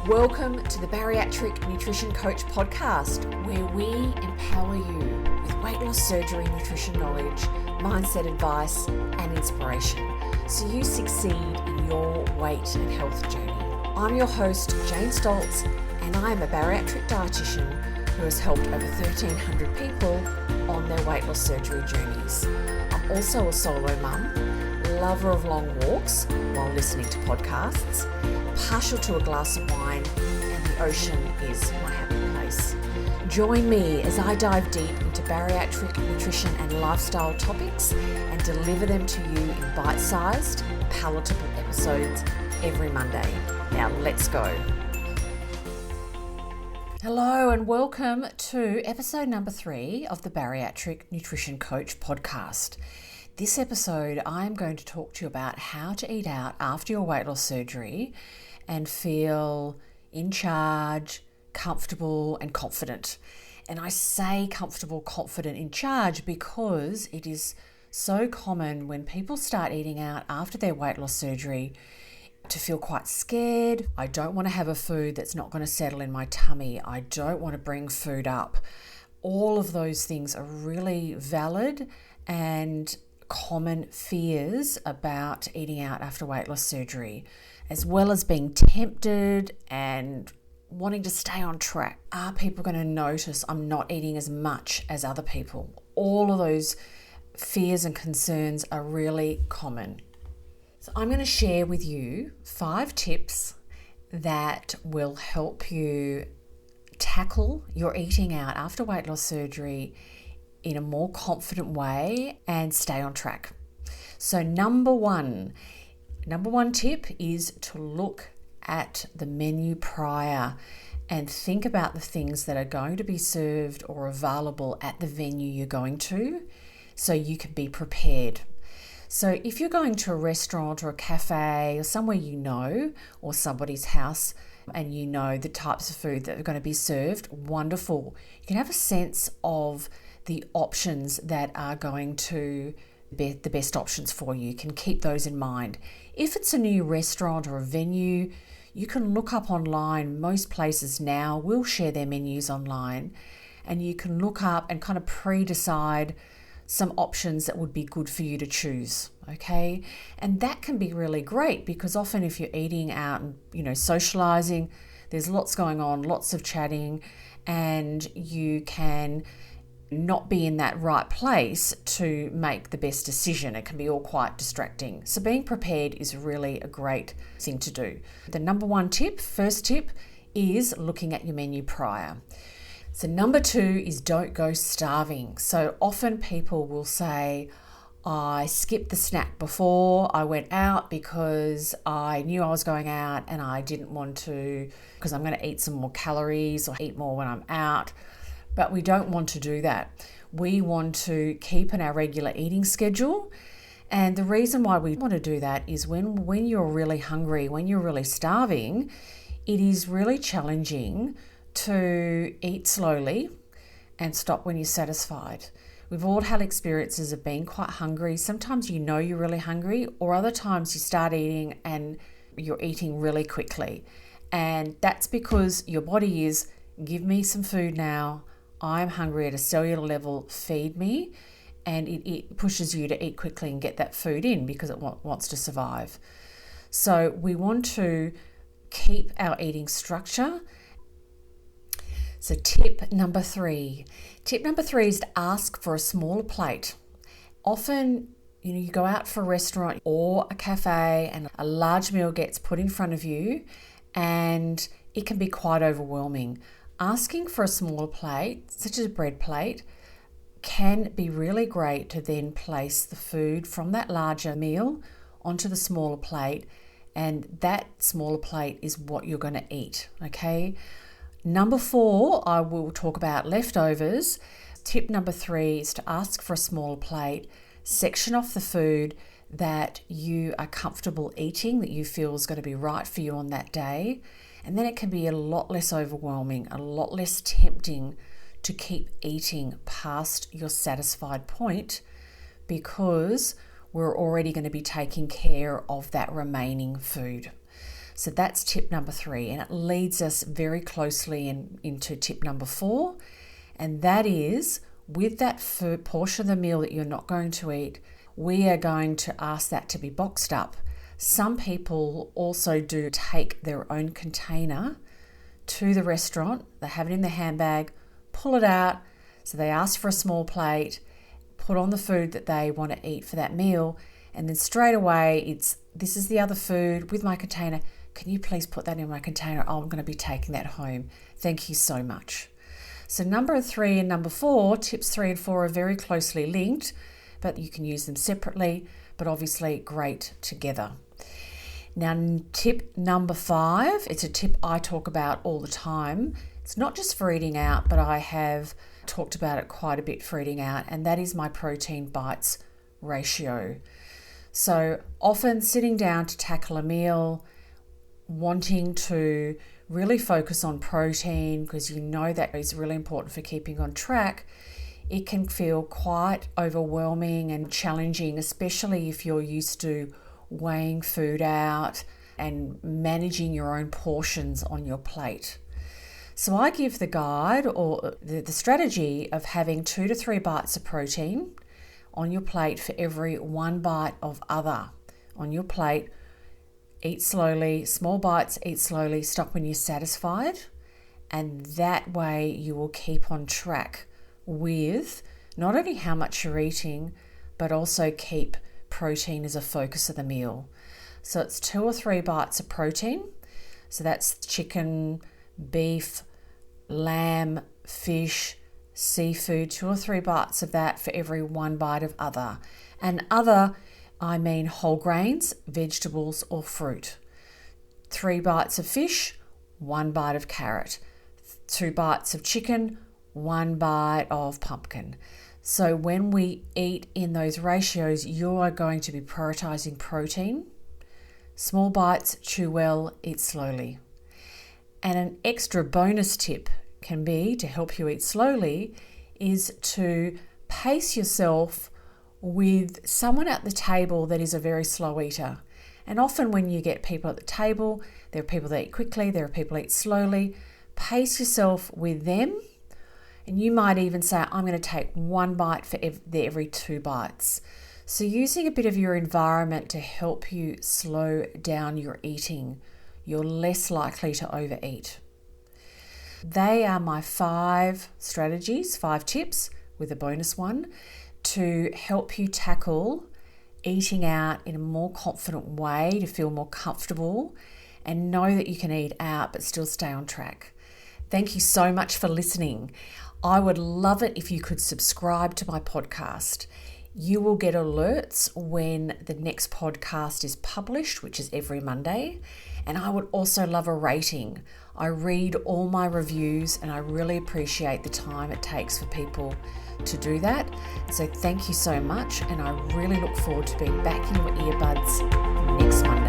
Welcome to the Bariatric Nutrition Coach podcast, where we empower you with weight loss surgery, nutrition knowledge, mindset advice, and inspiration so you succeed in your weight and health journey. I'm your host, Jane Stoltz, and I am a bariatric dietitian who has helped over 1,300 people on their weight loss surgery journeys. I'm also a solo mum, lover of long walks while listening to podcasts, partial to a glass of wine, and the ocean is my happy place. Join me as I dive deep into bariatric nutrition and lifestyle topics and deliver them to you in bite-sized, palatable episodes every Monday. Now let's go. Hello and welcome to episode number 3 of the Bariatric Nutrition Coach podcast. This episode, I'm going to talk to you about how to eat out after your weight loss surgery and feel in charge, comfortable and confident. And I say comfortable, confident, in charge because it is so common when people start eating out after their weight loss surgery to feel quite scared. I don't want to have a food that's not going to settle in my tummy. I don't want to bring food up. All of those things are really valid and common fears about eating out after weight loss surgery, as well as being tempted and wanting to stay on track. Are people going to notice I'm not eating as much as other people? All of those fears and concerns are really common. So I'm going to share with you 5 tips that will help you tackle your eating out after weight loss surgery in a more confident way and stay on track. So number one tip is to look at the menu prior and think about the things that are going to be served or available at the venue you're going to so you can be prepared. So if you're going to a restaurant or a cafe or somewhere you know, or somebody's house, and you know the types of food that are going to be served, wonderful. You can have a sense of the options that are going to be the best options for you. You can keep those in mind. If it's a new restaurant or a venue, you can look up online. Most places now will share their menus online, and you can look up and kind of pre-decide some options that would be good for you to choose, okay? And that can be really great because often if you're eating out and, socializing, there's lots going on, lots of chatting, and you can not be in that right place to make the best decision. It can be all quite distracting. So being prepared is really a great thing to do. The first tip is looking at your menu prior. So number 2 is don't go starving. So often people will say, I skipped the snack before I went out because I knew I was going out and I didn't want to, because I'm going to eat some more calories or eat more when I'm out. But we don't want to do that. We want to keep in our regular eating schedule. And the reason why we want to do that is when you're really hungry, when you're really starving, it is really challenging to eat slowly and stop when you're satisfied. We've all had experiences of being quite hungry. Sometimes you know you're really hungry, or other times you start eating and you're eating really quickly. And that's because your body is, give me some food now. I'm hungry at a cellular level, feed me. And it pushes you to eat quickly and get that food in because it wants to survive. So we want to keep our eating structure. So tip number 3 is to ask for a smaller plate. Often, you go out for a restaurant or a cafe and a large meal gets put in front of you and it can be quite overwhelming. Asking for a smaller plate, such as a bread plate, can be really great to then place the food from that larger meal onto the smaller plate, and that smaller plate is what you're going to eat, okay? Number 4, I will talk about leftovers. Tip number 3 is to ask for a smaller plate, section off the food that you are comfortable eating, that you feel is going to be right for you on that day. And then it can be a lot less overwhelming, a lot less tempting to keep eating past your satisfied point because we're already going to be taking care of that remaining food. So that's tip number 3, and it leads us very closely into tip number 4, and that is, with that portion of the meal that you're not going to eat, we are going to ask that to be boxed up. Some people also do take their own container to the restaurant. They have it in their handbag, pull it out. So they ask for a small plate, put on the food that they want to eat for that meal, and then straight away this is the other food with my container. Can you please put that in my container? Oh, I'm going to be taking that home. Thank you so much. So number 3 and number 4, tips 3 and 4 are very closely linked, but you can use them separately, but obviously great together. Now, tip number 5, it's a tip I talk about all the time. It's not just for eating out, but I have talked about it quite a bit for eating out, and that is my protein bites ratio. So often sitting down to tackle a meal, wanting to really focus on protein because you know that is really important for keeping on track, it can feel quite overwhelming and challenging, especially if you're used to weighing food out and managing your own portions on your plate. So I give the guide or the strategy of having 2 to 3 bites of protein on your plate for every 1 bite of other on your plate. Eat slowly, small bites, eat slowly, stop when you're satisfied. And that way you will keep on track with not only how much you're eating, but also keep protein as a focus of the meal. So it's 2 or 3 bites of protein. So that's chicken, beef, lamb, fish, seafood, 2 or 3 bites of that for every 1 bite of other. And other, I mean whole grains, vegetables or fruit. 3 bites of fish, 1 bite of carrot. 2 bites of chicken, 1 bite of pumpkin. So when we eat in those ratios, you are going to be prioritizing protein. Small bites, chew well, eat slowly. And an extra bonus tip can be, to help you eat slowly, is to pace yourself with someone at the table that is a very slow eater. And often when you get people at the table, there are people that eat quickly, there are people that eat slowly. Pace yourself with them. And you might even say, I'm going to take 1 bite for every 2 bites. So using a bit of your environment to help you slow down your eating, you're less likely to overeat. They are my 5 strategies, 5 tips with a bonus one to help you tackle eating out in a more confident way, to feel more comfortable and know that you can eat out but still stay on track. Thank you so much for listening. I would love it if you could subscribe to my podcast. You will get alerts when the next podcast is published, which is every Monday. And I would also love a rating. I read all my reviews and I really appreciate the time it takes for people to do that. So thank you so much, and I really look forward to being back in your earbuds next Monday.